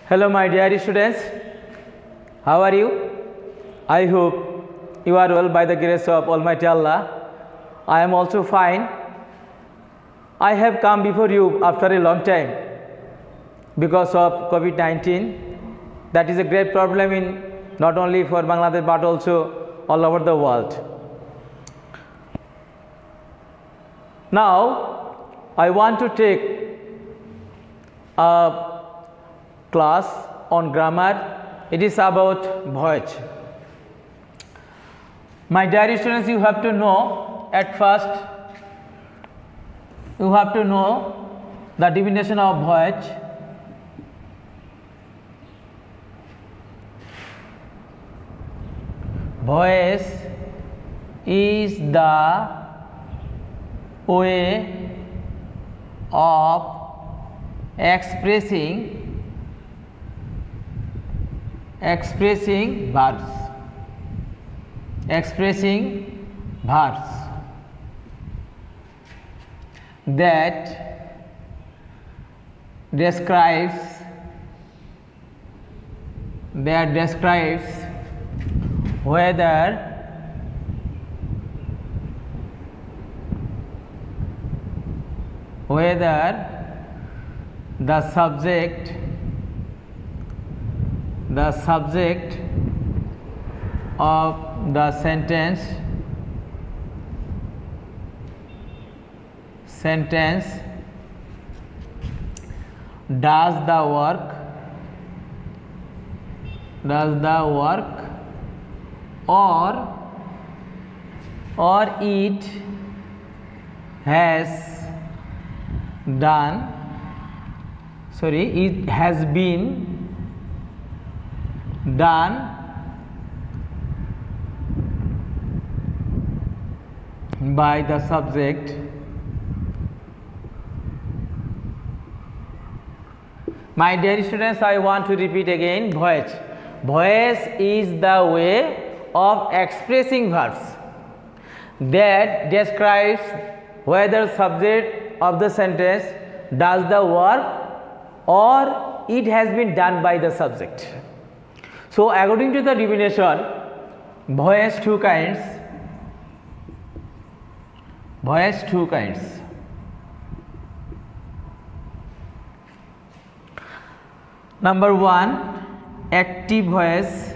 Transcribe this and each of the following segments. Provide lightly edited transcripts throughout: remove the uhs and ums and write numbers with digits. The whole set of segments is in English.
Hello my dear students, how are you? I hope you are well by the grace of Almighty Allah. I am also fine. I have come before you after a long time because of COVID-19. That is a great problem in not only for Bangladesh but also all over the world. Now I want to take a class on grammar. It is about voyage. My dear students, you have to know at first, you have to know the definition of voyage. Voyage is the way of expressing verbs, that describes whether the subject of the sentence does the work or it has been done by the subject. My dear students, I want to repeat again. Voyage is the way of expressing verbs that describes whether subject of the sentence does the work or it has been done by the subject. So according to the definition, voyage two kinds. Number one, active voice.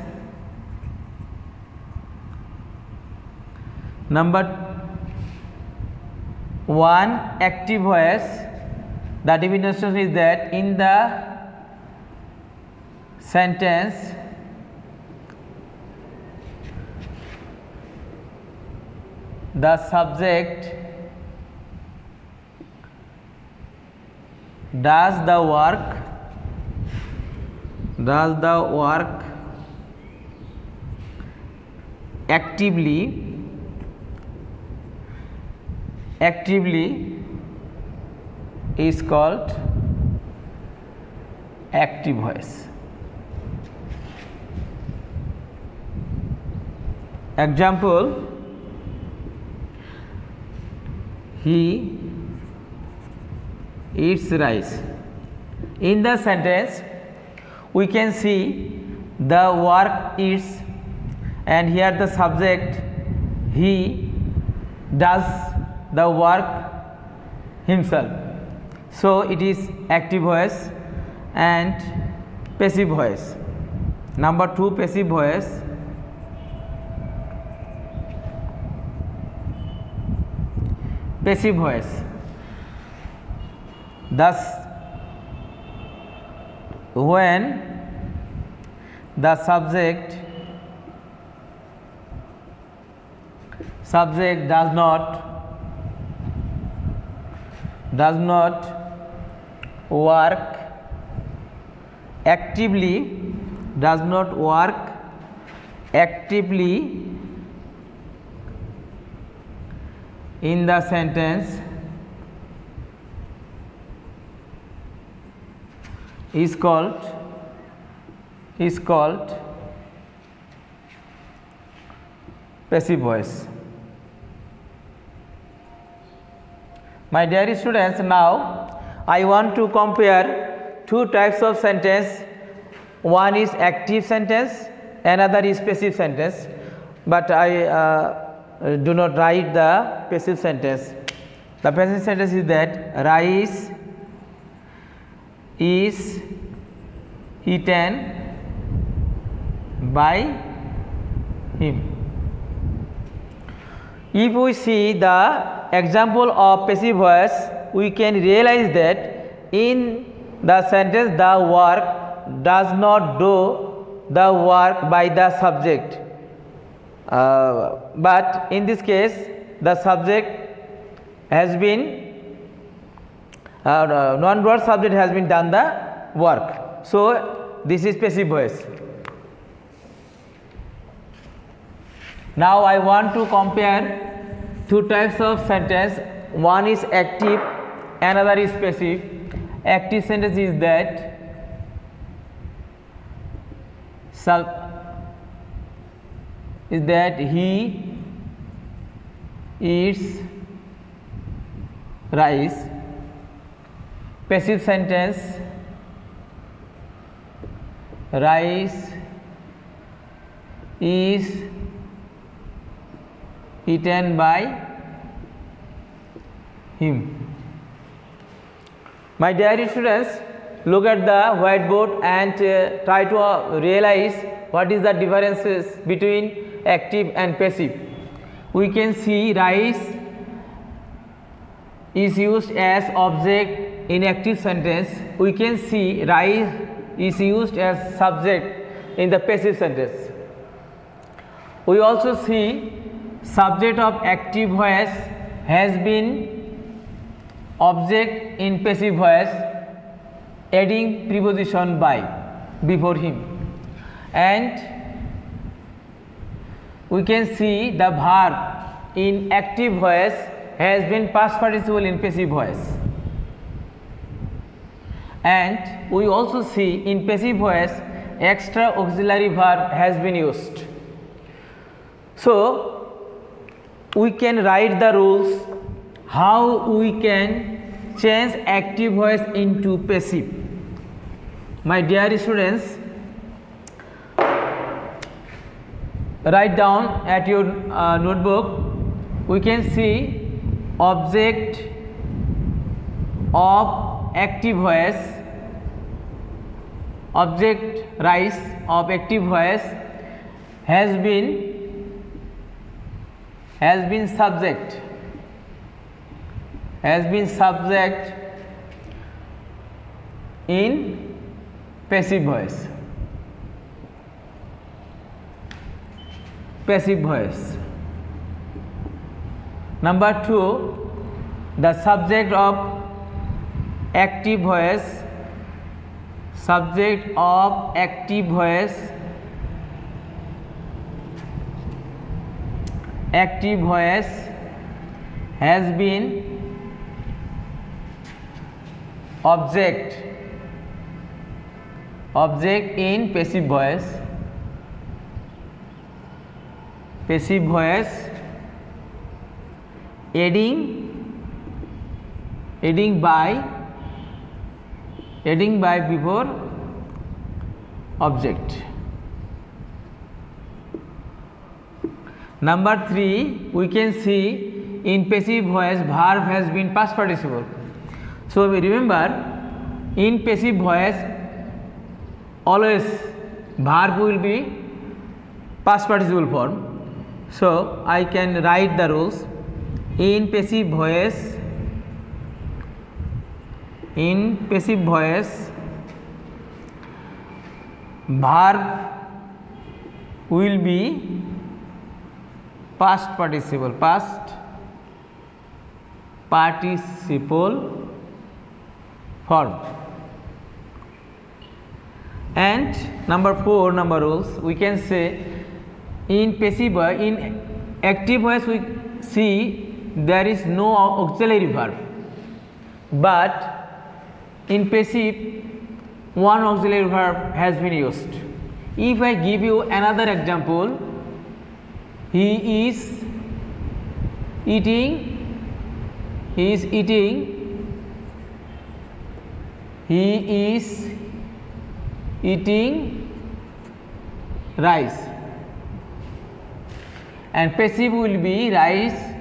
Number one, active voice. The definition is that in the sentence the subject does the work actively is called active voice. Example, he eats rice. In the sentence we can see the work eats, and here the subject he does the work himself. So it is active voice and passive voice. Number two, passive voice. Passive voice. Thus, when the subject does not work actively in the sentence is called passive voice. My dear students, now I want to compare two types of sentence One is active sentence, another is passive sentence, but I do not write the passive sentence. The passive sentence is that rice is eaten by him. If we see the example of passive voice, we can realize that in the sentence the work does not do the work by the subject, but in this case the subject has been non-word subject has been done the work. So this is passive voice. Now I want to compare two types of sentence. One is active, another is passive. Active sentence is that he eats rice. Passive sentence, rice is eaten by him. My dear students, look at the whiteboard and try to realize what is the differences between active and passive. We can see rice is used as object in active sentence. We can see rice is used as subject in the passive sentence. We also see subject of active voice has been object in passive voice, adding preposition by before him, and we can see the verb in active voice has been past participle in passive voice, and we also see in passive voice extra auxiliary verb has been used. So we can write the rules how we can change active voice into passive. My dear students, write down at your notebook. We can see object of active voice, object rice of active voice has been subject, in passive voice. Number 2, the subject of active voice, has been object in passive voice, adding by before object. Number 3, we can see in passive voice verb has been past participle. So we remember in passive voice always verb will be past participle form. So I can write the rules. In passive voice verb will be past participle form. And number 4, number rules, we can say in passive voice, in active voice we see there is no auxiliary verb, but in passive one auxiliary verb has been used. If I give you another example, he is eating, he is eating rice, and passive will be rice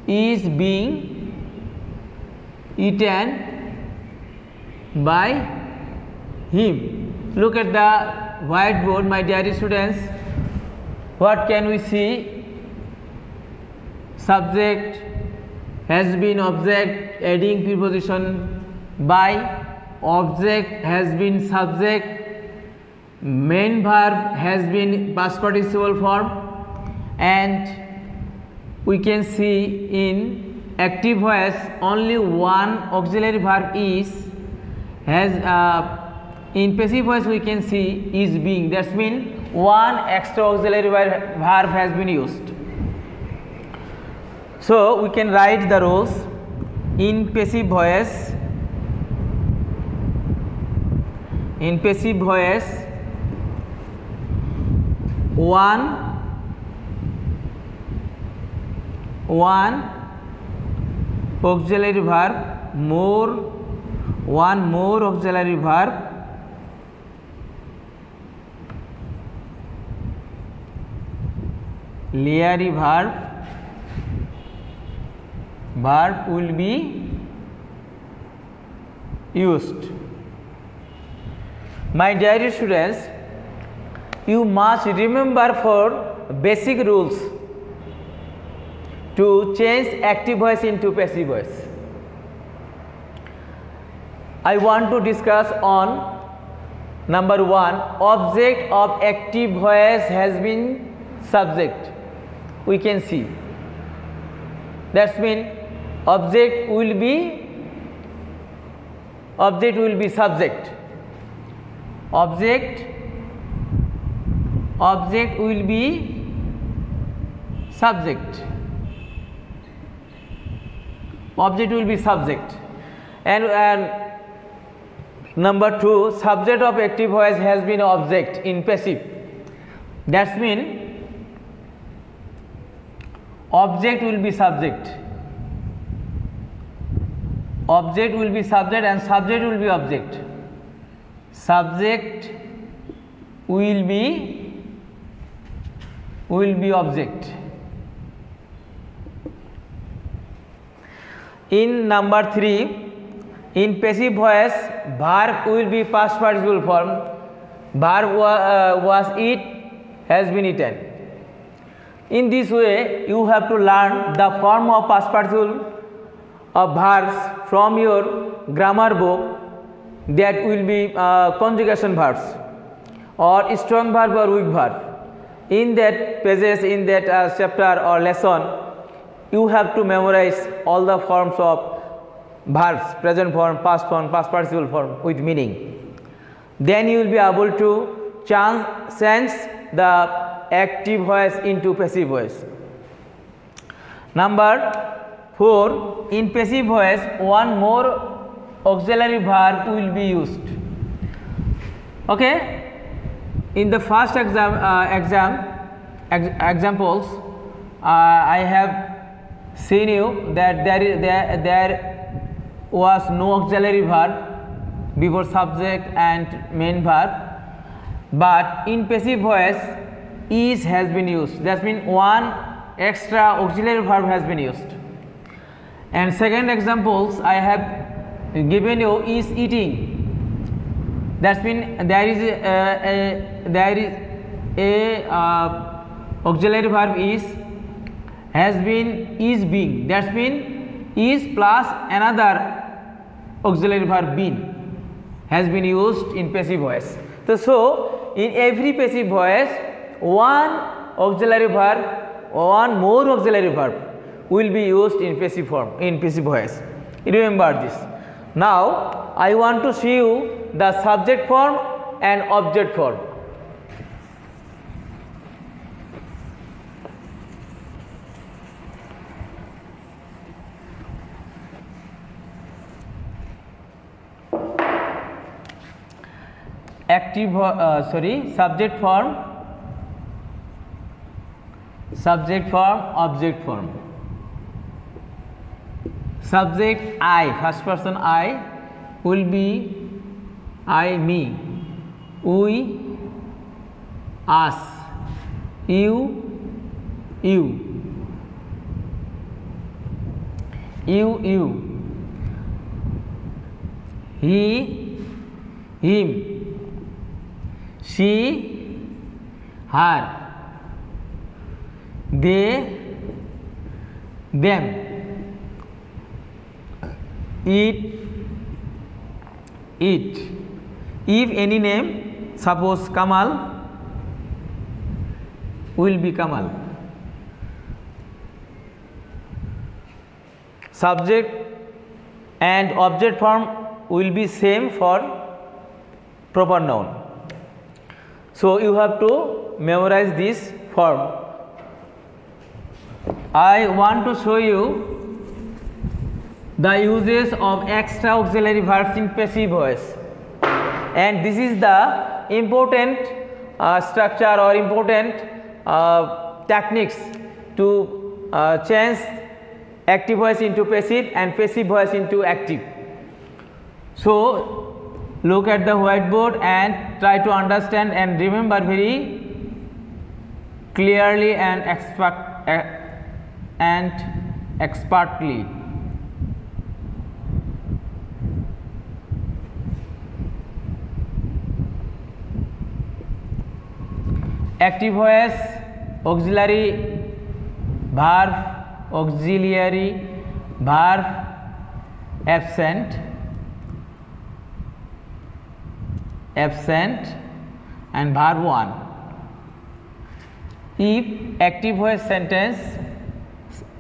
is being eaten by him. Look at the whiteboard, my dear students. What can we see? Subject has been object, adding preposition by, object has been subject, main verb has been past participle form, and we can see in active voice only one auxiliary verb is has in passive voice we can see is being, that's mean one extra auxiliary verb has been used. So we can write the rules. In passive voice, one auxiliary verb, one more auxiliary verb, liary verb will be used. My dear students, you must remember for basic rules to change active voice into passive voice. I want to discuss on number 1, object of active voice has been subject. We can see that's mean object will be subject. Object will be subject. Object will be subject. And number 2, subject of active voice has been object in passive. That's mean object will be subject. Object will be subject and subject will be object. Subject will be object. In number 3, in passive voice, verb will be past participle form. Verb was eat, has been eaten. In this way, you have to learn the form of past participle of verbs from your grammar book, that will be conjugation verbs or strong verb or weak verb. In that pages, in that chapter or lesson, you have to memorize all the forms of verbs, present form, past participle form with meaning. Then you will be able to change the active voice into passive voice. Number 4, in passive voice, one more auxiliary verb will be used. Okay, in the first examples, I have seen you that there was no auxiliary verb before subject and main verb, but in passive voice is has been used. That means one extra auxiliary verb has been used. And second examples I have given you is eating. That means there is a auxiliary verb is, has been, is being. That means is plus another auxiliary verb been has been used in passive voice. So in every passive voice, one auxiliary verb, one more auxiliary verb will be used in passive form, in passive voice. Remember this. Now I want to show you the subject form and object form. Subject form, object form. Subject I, first person I will be I, me. we, us, you, you, he, him, she, her, they, them, it. If any name, suppose Kamal, will be Kamal. Subject and object form will be same for proper noun. So you have to memorize this form. I want to show you the uses of extra auxiliary verbs in passive voice, and this is the important structure or important techniques to change active voice into passive and passive voice into active. So look at the whiteboard and try to understand and remember very clearly and expertly. Active voice, auxiliary verb, absent, and verb 1. If active voice sentence,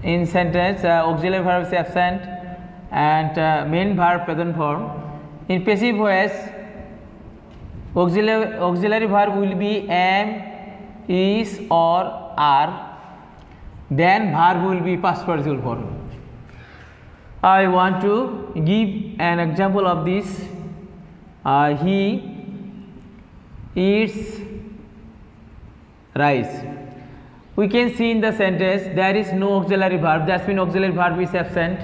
in sentence auxiliary verb is absent and main verb present form. In passive voice, auxiliary verb will be am, is or are, then verb will be past participle form. I want to give an example of this. He eats rice. We can see in the sentence there is no auxiliary verb, that means auxiliary verb is absent,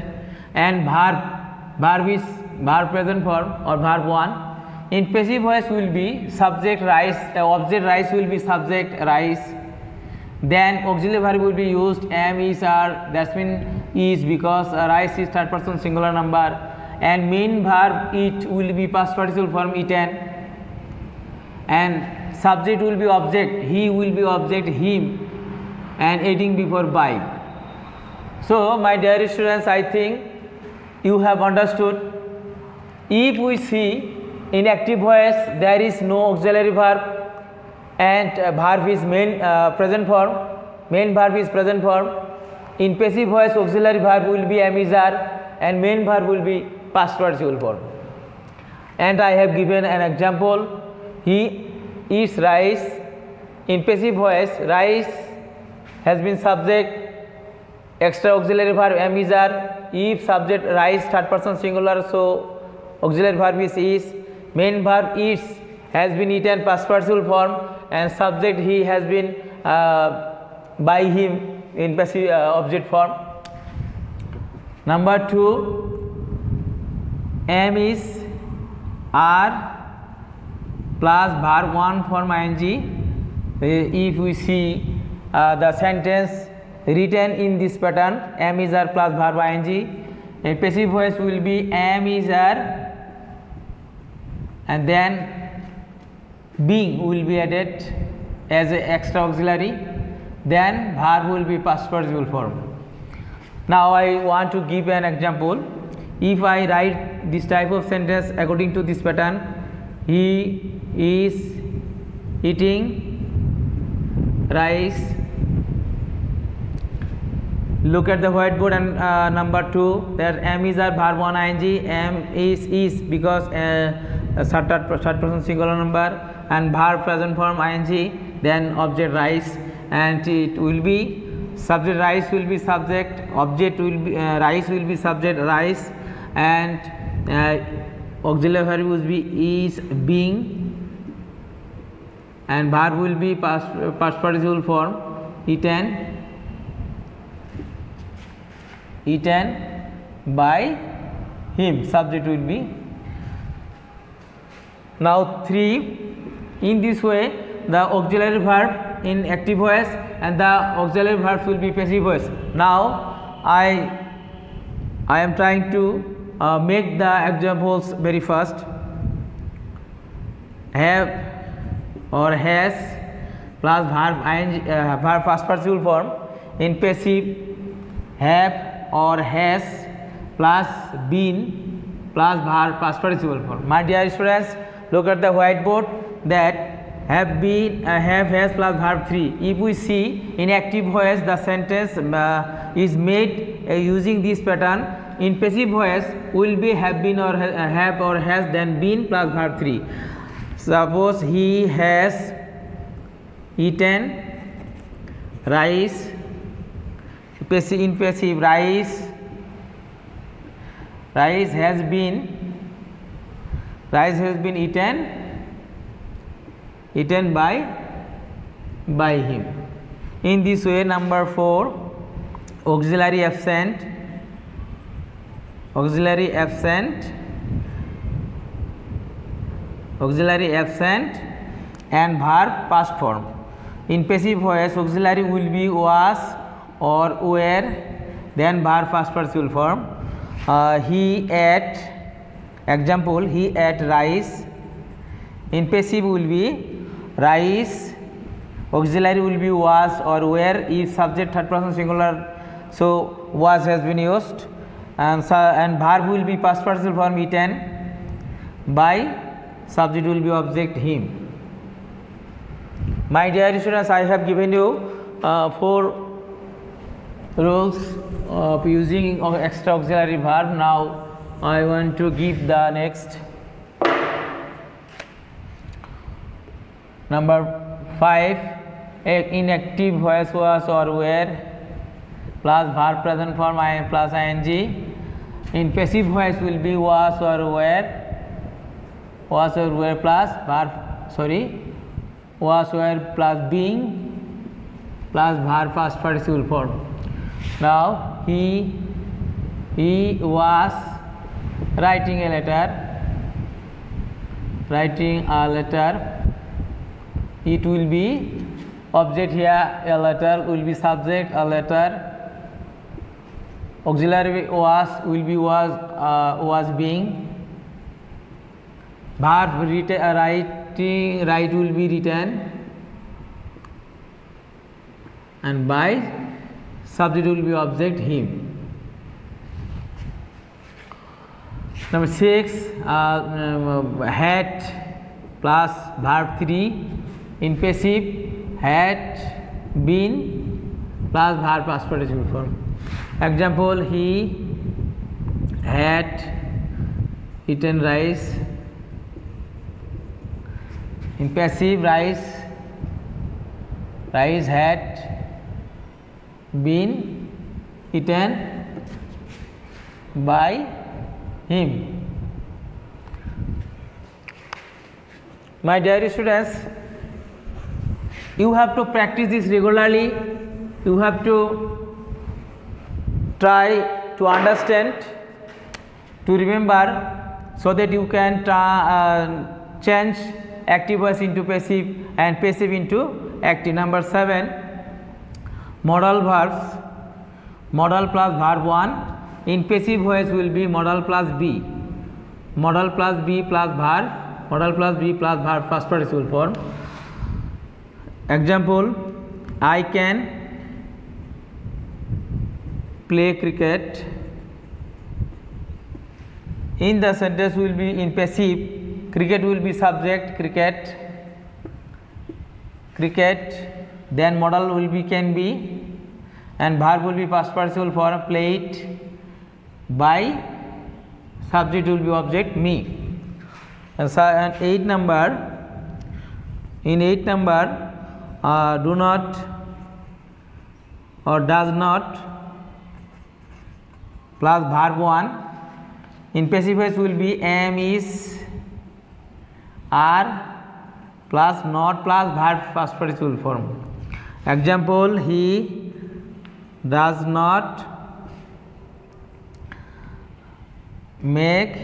and verb is verb present form or verb 1. In passive voice will be subject rice, object rice will be subject rice, then auxiliary verb will be used am, is, are, that means is because rice is third person singular number, and main verb eat will be past participle form eaten, and subject will be object, he will be object him, and adding before by. So my dear students, I think you have understood. If we see in active voice there is no auxiliary verb and verb is main present form, main verb is present form. In passive voice auxiliary verb will be am, is, are, and main verb will be past participle form. And I have given an example. He eats rice. In passive voice rice has been subject, extra auxiliary verb am, is, are. If subject rice third person singular, so auxiliary verb is, main verb eats has been eaten past participle form, and subject he has been by him in passive object form. Number 2, am, is, are plus verb 1 form ing. If we see the sentence written in this pattern, am, is, are plus verb ing, and passive voice will be am, is, are, and then being will be added as a extra auxiliary, then verb will be past participle form. Now I want to give an example. If I write this type of sentence according to this pattern, he is eating rice. Look at the whiteboard and number 2, there am, is, are verb 1 ing, am, is because third person singular number, and verb present form ing, then object rice, and it will be subject rice will be subject, object will be rice will be subject rice, and auxiliary verb will be is, being, and verb will be past participle form eaten by him, subject will be. Now 3, In this way, the auxiliary verb in active voice and the auxiliary verbs will be passive voice. Now I am trying to make the examples very fast. Have or has plus verb ing, verb past participle form in passive. Have or has plus been plus verb past participle form. My dear students, look at the whiteboard that have been, have, has plus verb 3. If we see in active voice, the sentence is made using this pattern. In passive voice will be have been or have or has, then been plus verb 3. Suppose he has eaten rice. In passive, rice has been eaten by him. In this way, number 4, auxiliary absent and verb past form. In passive voice, auxiliary will be was or were, then verb past participle form. He ate, example, he ate rice. In passive will be rice, auxiliary will be was or were if subject third person singular, so was has been used, and verb will be past participle form eaten by, subject will be object him. My dear students, I have given you 4 rules of using extra auxiliary verb. Now I want to give the next. Number 5, inactive voice was or were plus verb present form plus ing. In passive voice will be was or were plus verb, was were plus being plus verb past participle form. Now he was writing a letter. It will be object here, a letter will be subject, a letter. Auxiliary was will be was being. Verb write will be written, and by, subject will be object him. Number 6, had plus verb 3. In passive, had been plus verb past participle form. Example, he had eaten rice. In passive, rice had been eaten by him. My dear students, you have to practice this regularly. You have to try to understand, to remember, so that you can change active voice into passive and passive into active. Number 7, modal verbs. Modal plus verb 1. In passive voice will be modal plus B. Modal plus B plus verb. Modal plus B plus verb past participle form. Example, I can play cricket. In the sentence will be in passive, cricket will be subject, cricket, then modal will be can be, and verb will be past participle form, played by, subject will be object me. And 8 number, in 8 number, do not or does not plus verb 1. In passive voice will be am, is, are plus not plus verb past participle form. Example, he does not make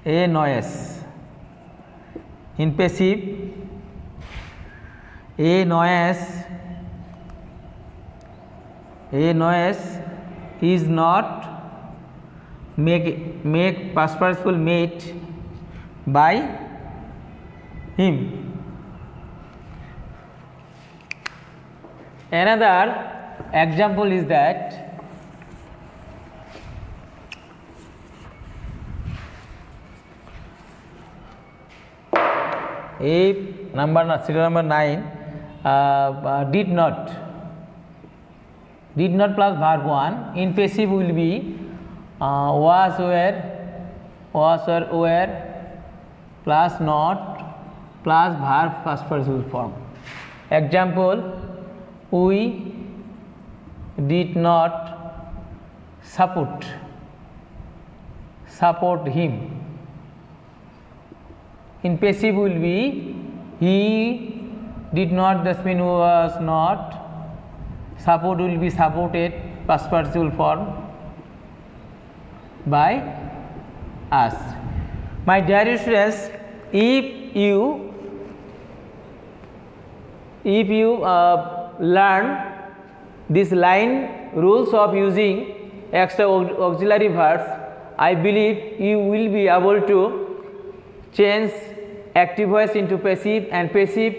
a noise. In passive, a noise is not make past participle made by him. Another example is that if serial number 9 did not plus verb 1 in passive will be was, were plus not plus verb past participle form. Example, we did not support him. In passive will be he did not, that means was not. Support will be supported, past participle form, by us. My dear students, if you learn this line rules of using extra auxiliary verbs, I believe you will be able to change active voice into passive and passive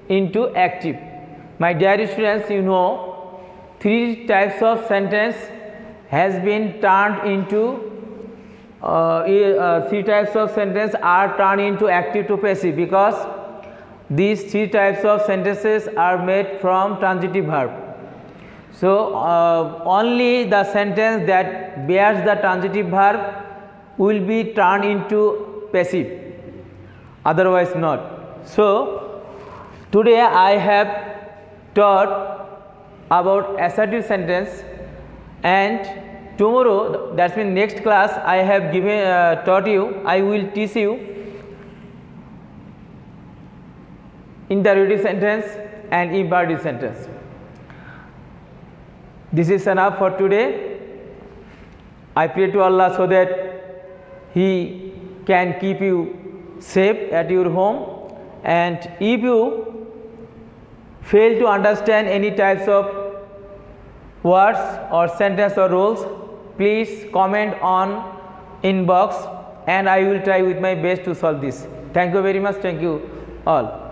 into active. My dear students, you know 3 types of sentence has been turned into 3 types of sentence are turned into active to passive because these 3 types of sentences are made from transitive verb. So only the sentence that bears the transitive verb will be turned into passive, otherwise not. So today I have taught about assertive sentence, and tomorrow, that means next class, I have taught you, I will teach you interrogative sentence and imperative sentence. This is enough for today. I pray to Allah so that He can keep you safe at your home, and if you fail to understand any types of words or sentence or rules, please comment on inbox and I will try with my best to solve this. Thank you very much. Thank you all.